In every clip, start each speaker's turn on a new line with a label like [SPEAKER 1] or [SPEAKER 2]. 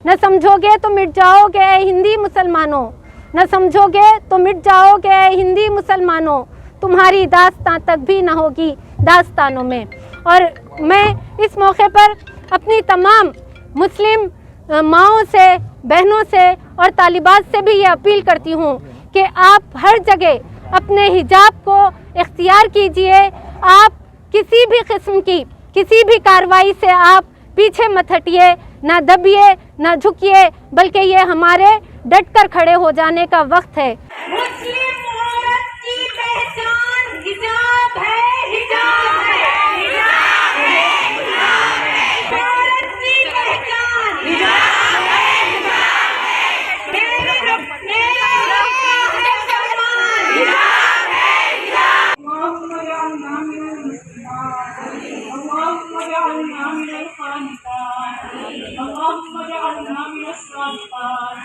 [SPEAKER 1] न समझोगे तो मिट जाओगे ऐ हिंदी मुसलमानों, न समझोगे तो मिट जाओगे ऐ हिंदी मुसलमानों, तुम्हारी दास्तां तक भी न होगी दास्तानों में। और मैं इस मौके पर अपनी तमाम मुस्लिम माँओं से, बहनों से और तालिबात से भी ये अपील करती हूँ कि आप हर जगह अपने हिजाब को इख्तियार कीजिए। आप किसी भी किस्म की किसी भी कार्रवाई से आप पीछे मत हटिए, ना दबिए, ना झुकिए, बल्कि ये हमारे डट कर खड़े हो जाने का वक्त है।
[SPEAKER 2] मुस्लिम औरत की पहचान हिजाब है, हिजाब है, हिजाब है, हिजाब है। औरत की पहचान हिजाब है, हिजाब है। मेरे रब ने मुसलमान हिजाब है, हिजाब। अल्लाहुम्मा जअलना मिनल मुस्लिमीन, अल्लाहुम्मा जअलना मिनल क़ानितात, अल्लाहुम्मा जअलना मिनस सादिक़ात,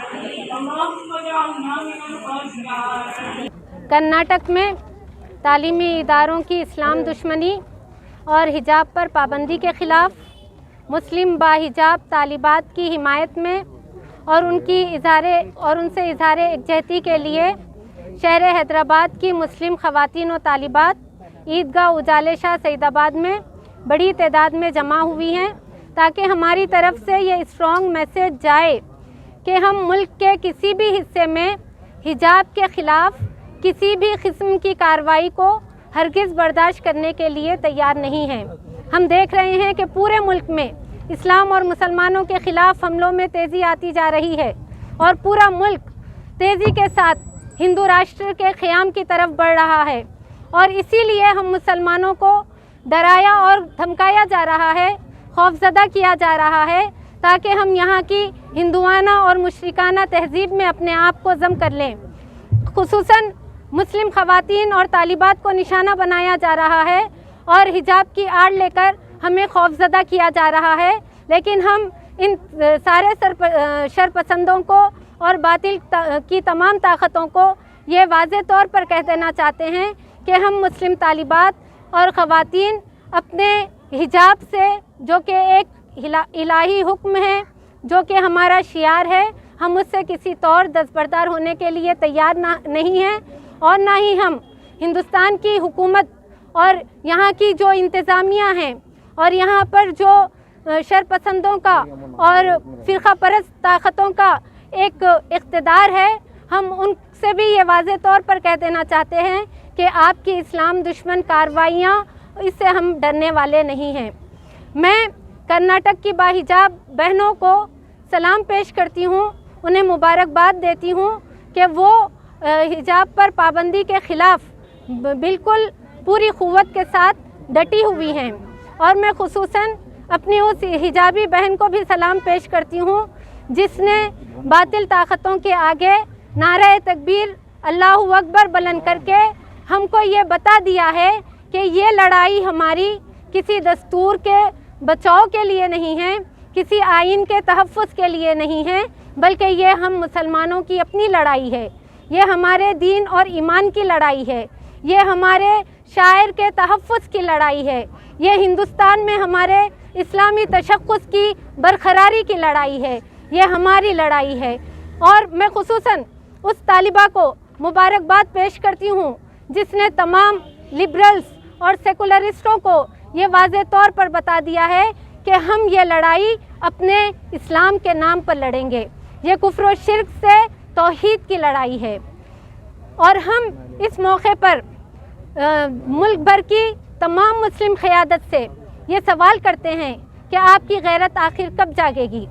[SPEAKER 2] अल्लाहुम्मा जअलना मिनल ग़ाशियात।
[SPEAKER 1] कर्नाटक में तालीमी इदारों की इस्लाम दुश्मनी और हिजाब पर पाबंदी के ख़िलाफ़ मुस्लिम बाहिजाब तालिबात की हिमायत में और उनसे इज़हार यकजहती के लिए शहर हैदराबाद की मुस्लिम ख़वातीन और तालिबात ईदगाह उजाले शाह सईदाबाद में बड़ी तादाद में जमा हुई हैं, ताकि हमारी तरफ से ये स्ट्रॉन्ग मैसेज जाए कि हम मुल्क के किसी भी हिस्से में हिजाब के ख़िलाफ़ किसी भी किस्म की कार्रवाई को हरगिज़ बर्दाश्त करने के लिए तैयार नहीं हैं। हम देख रहे हैं कि पूरे मुल्क में इस्लाम और मुसलमानों के ख़िलाफ़ हमलों में तेज़ी आती जा रही है और पूरा मुल्क तेज़ी के साथ हिंदू राष्ट्र के क़याम की तरफ बढ़ रहा है। और इसीलिए हम मुसलमानों को डराया और धमकाया जा रहा है, खौफज़दा किया जा रहा है, ताकि हम यहाँ की हिंदुआना और मुशरिकाना तहज़ीब में अपने आप को ज़म कर लें। खुसूसन मुस्लिम ख़वातीन और तालिबात को निशाना बनाया जा रहा है और हिजाब की आड़ लेकर हमें खौफज़दा किया जा रहा है। लेकिन हम इन सारे शरपसंदों को और बातिल की तमाम ताकतों को ये वाज़े तौर पर कह देना चाहते हैं कि हम मुस्लिम तालिबात और ख़वातीन अपने हिजाब से, जो कि एक इलाही हुक्म है, जो कि हमारा शियार है, हम उससे किसी तौर दस्तबरदार होने के लिए तैयार नहीं हैं। और ना ही हम हिंदुस्तान की हुकूमत और यहाँ की जो इंतज़ामिया हैं और यहाँ पर जो शरपसंदों का और फ़िरक़ा परस्त ताकतों का एक इक़्तिदार है, हम उनसे भी ये वाज़े तौर पर कह देना चाहते हैं कि आपकी इस्लाम दुश्मन कार्रवाइयाँ, इससे हम डरने वाले नहीं हैं। मैं कर्नाटक की बाहिजाब बहनों को सलाम पेश करती हूँ, उन्हें मुबारकबाद देती हूँ कि वो हिजाब पर पाबंदी के ख़िलाफ़ बिल्कुल पूरी क़ुव्वत के साथ डटी हुई हैं। और मैं खुसूसन अपनी उस हिजाबी बहन को भी सलाम पेश करती हूँ जिसने बातिल ताकतों के आगे नारा तकबीर अल्लाहु अकबर बुलंद करके हमको ये बता दिया है कि ये लड़ाई हमारी किसी दस्तूर के बचाव के लिए नहीं है, किसी आइन के तहफ़्फ़ुज़ के लिए नहीं है, बल्कि ये हम मुसलमानों की अपनी लड़ाई है। ये हमारे दीन और ईमान की लड़ाई है, ये हमारे शायर के तहफ़्फ़ुज़ की लड़ाई है, ये हिंदुस्तान में हमारे इस्लामी तशक्कुस की बरकरारी की लड़ाई है, ये हमारी लड़ाई है। और मैं खुसूसन उस तालिबा को मुबारकबाद पेश करती हूँ जिसने तमाम लिबरल्स और सेकुलरिस्टों को ये वाज़े तौर पर बता दिया है कि हम ये लड़ाई अपने इस्लाम के नाम पर लड़ेंगे। ये कुफ्र और शिर्क से तौहीद की लड़ाई है। और हम इस मौके पर मुल्क भर की तमाम मुस्लिम क़यादत से ये सवाल करते हैं कि आपकी गैरत आखिर कब जागेगी?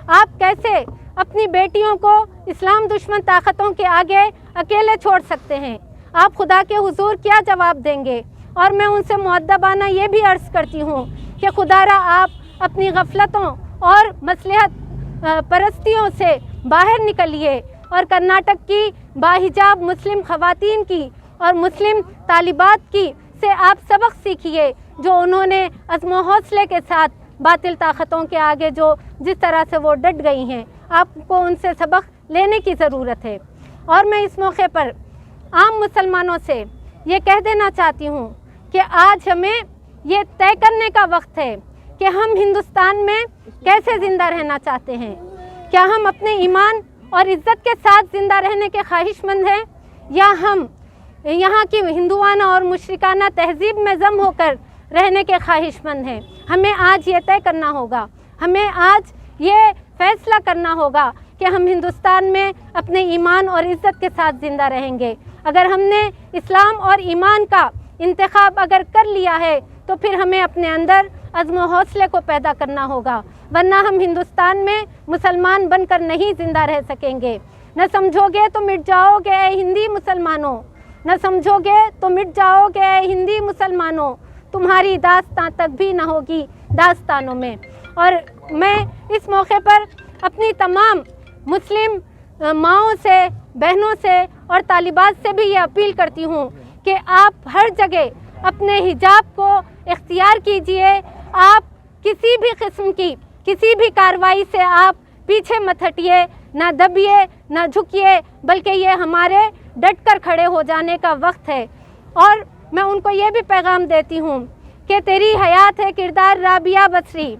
[SPEAKER 1] आप कैसे अपनी बेटियों को इस्लाम दुश्मन ताकतों के आगे अकेले छोड़ सकते हैं? आप खुदा के हुजूर क्या जवाब देंगे? और मैं उनसे मुअद्दबाना ये भी अर्ज़ करती हूँ कि खुदारा आप अपनी गफलतों और मसलहत परस्तियों से बाहर निकलिए और कर्नाटक की बाहिजाब मुस्लिम ख़वातीन की और मुस्लिम तालिबात की से आप सबक सीखिए, जो उन्होंने अज़्म हौसले के साथ बातिल ताकतों के आगे जो जिस तरह से वो डट गई हैं, आपको उनसे सबक लेने की ज़रूरत है। और मैं इस मौके पर आम मुसलमानों से ये कह देना चाहती हूँ कि आज हमें ये तय करने का वक्त है कि हम हिंदुस्तान में कैसे ज़िंदा रहना चाहते हैं। کیا ہم اپنے ایمان اور عزت کے ساتھ زندہ رہنے کے خواہش مند ہیں، یا ہم یہاں کی ہندوانہ اور مشرکانہ تہذیب میں ضم ہو کر رہنے کے خواہش مند ہیں؟ ہمیں آج یہ طے کرنا ہوگا، ہمیں آج یہ فیصلہ کرنا ہوگا کہ ہم ہندوستان میں اپنے ایمان اور عزت کے ساتھ زندہ رہیں گے۔ اگر ہم نے اسلام اور ایمان کا انتخاب اگر کر لیا ہے تو پھر ہمیں اپنے اندر عزم و حوصلے کو پیدا کرنا ہوگا، ورنہ ہم ہندوستان میں مسلمان بن کر نہیں زندہ رہ سکیں گے۔ نہ سمجھو گے تو مٹ جاؤ گے اے ہندی مسلمانوں، نہ سمجھو گے تو مٹ جاؤ گے اے ہندی مسلمانوں، تمہاری داستان تک بھی نہ ہوگی داستانوں میں۔ اور میں اس موقع پر اپنی تمام مسلم ماؤں سے، بہنوں سے اور طالبات سے بھی یہ اپیل کرتی ہوں کہ آپ ہر جگہ اپنے حجاب کو اختیار کیجئے، آپ کسی بھی قسم کی کسی بھی کارروائی سے آپ پیچھے مت ہٹیے، نہ دبیے نہ جھکیے، بلکہ یہ ہمارے ڈٹ کر کھڑے ہو جانے کا وقت ہے۔ اور میں ان کو یہ بھی پیغام دیتی ہوں کہ تیری حیات ہے کردار رابعہ بصری،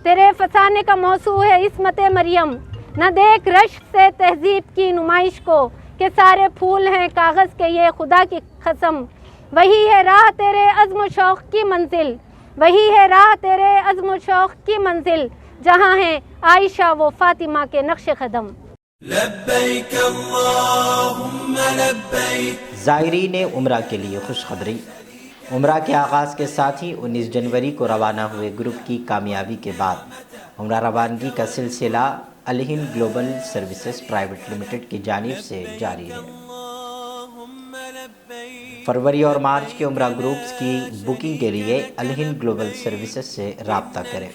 [SPEAKER 1] تیرے فسانے کا موضوع ہے عصمت مریم، نہ دیکھ رشک سے تہذیب کی نمائش کو کہ سارے پھول ہیں کاغذ کے یہ خدا کی قسم، وہی ہے راہ تیرے عزم و شوق کی منزل، وہی ہے راہ تیرے عزم و شوق کی منزل، جہاں ہیں عائشہ و فاطمہ کے نقش قدم۔
[SPEAKER 3] لبیک اللہم لبیک۔
[SPEAKER 4] زائرین عمرہ کے لیے خوشخبری، عمرہ کے آغاز کے ساتھ ہی 19 جنوری کو روانہ ہوئے گروپ کی کامیابی کے بعد عمرہ روانگی کا سلسلہ الہند گلوبل سروسز پرائیویٹ لمیٹڈ کی جانب سے جاری ہے۔ فروری اور مارچ کے عمرہ گروپس کی بکنگ کے لیے الہند گلوبل سروسز سے رابطہ کریں۔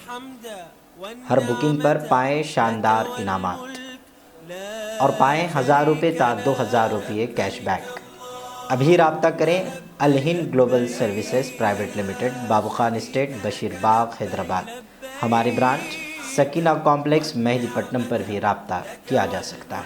[SPEAKER 4] ہر بکنگ پر پائیں شاندار انعامات اور پائیں 1000 روپے تا 2000 روپے کیش بیک۔ ابھی رابطہ کریں الہند گلوبل سروسز پرائیویٹ لمیٹڈ، بابو خان اسٹیٹ، بشیر باغ، حیدرآباد۔ ہماری برانچ سکینہ کمپلیکس، مہدی پٹنم پر بھی رابطہ کیا جا سکتا ہے۔